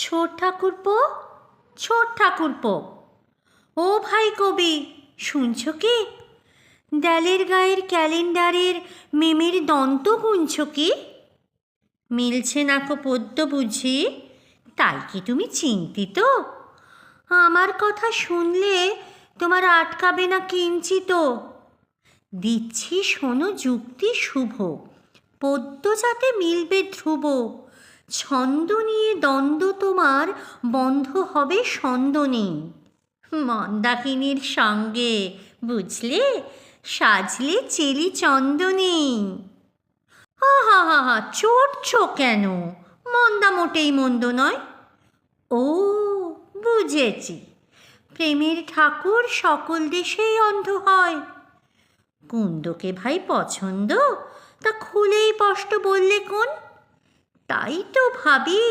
ছোট ঠাকুরপো, ছোট ঠাকুরপো, ও ভাই কবি, শুনছ কি? ডালের গায়ের ক্যালেন্ডারের মেমের দন্ত গুনছ কি? মিলছে না কো পদ্য বুঝি, তাই কি তুমি চিন্তিত? আমার কথা শুনলে তোমার আটকাবে না কিঞ্চিত। দিচ্ছি শোনো যুক্তি শুভ, পদ্য যাতে মিলবে ধ্রুব। ছন্দ নিয়ে দ্বন্দ্ব তোমার বন্ধ হবে সন্দনে। মন্দাকিনীর সঙ্গে বুঝলে, সাজলে চেলি চন্দনে। আহা হা হা, চটছ কেন? মন্দা মোটেই মন্দ নয়। ও বুঝেছি, প্রেমের ঠাকুর সকল দেশেই অন্ধ হয়। কুন্দকে ভাই পছন্দ, তা খুলেই স্পষ্ট বললে কোন? তাই তো ভাবি,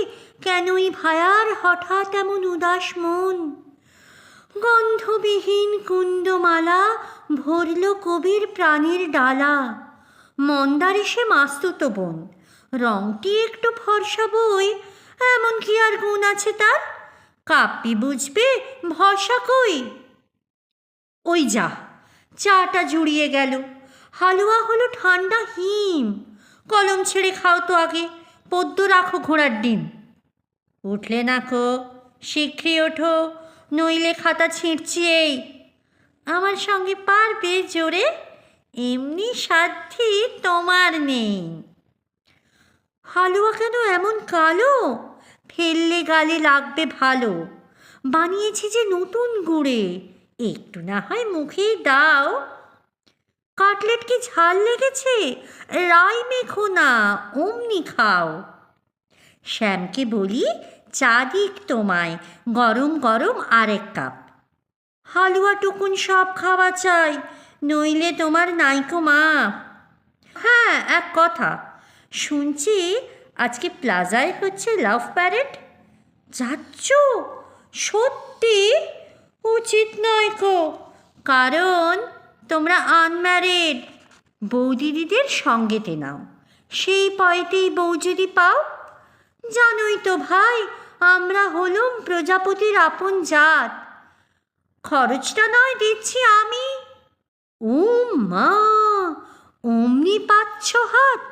কেনই ভায়ার হঠাৎ এমন উদাস মন। গন্ধবিহীন কুন্দমালা ভরল কবির প্রাণের ডালা। মন্দার এসে মাস্তুতো বোন, রংটি একটু ফর্সা বই, এমন কি আর গুণ আছে তার? কাপ্পি বুঝবে, ভরসা কই। ওই যা, চাটা জুড়িয়ে গেল, হালুয়া হলো ঠান্ডা হিম। কলম ছেড়ে খাও তো আগে, পদ্য রাখো ঘোড়ার ডিম। উঠলে না কো, শীঘ্রই ওঠো, নইলে খাতা ছিঁড়ছি এই। আমার সঙ্গে পারবে জোরে, এমনি সাধ্যি তোমার নেই। হালুয়া কেন এমন কালো? ফেললে গালে লাগবে ভালো। বানিয়েছি যে নতুন গুড়ে, একটু না হয় মুখেই দাও। কাটলেট কি ঝাল লেগেছে? রাই মেখো না, অমনি খাও। শ্যামকে বলি চা দিক তোমায়, গরম গরম আরেক কাপ। হালুয়া টুকুন সব খাওয়া চাই, নইলে তোমার নাইকো মাপ। হ্যাঁ, এক কথা, শুনছি আজকে প্লাজায় হচ্ছে লাভ প্যারেড। যাচ্ছ? সত্যি? উচিত নয় কো, কারণ তোমরা আনম্যারিড। বৌদিদিদের সঙ্গেতে নাও, সেই পয়েতেই বউ যদি পাও। জানোই তো ভাই, আমরা হলুম প্রজাপতির আপন জাত। খরচটা নয় দিচ্ছি আমি। ও মা, অমনি পাচ্ছ হাত?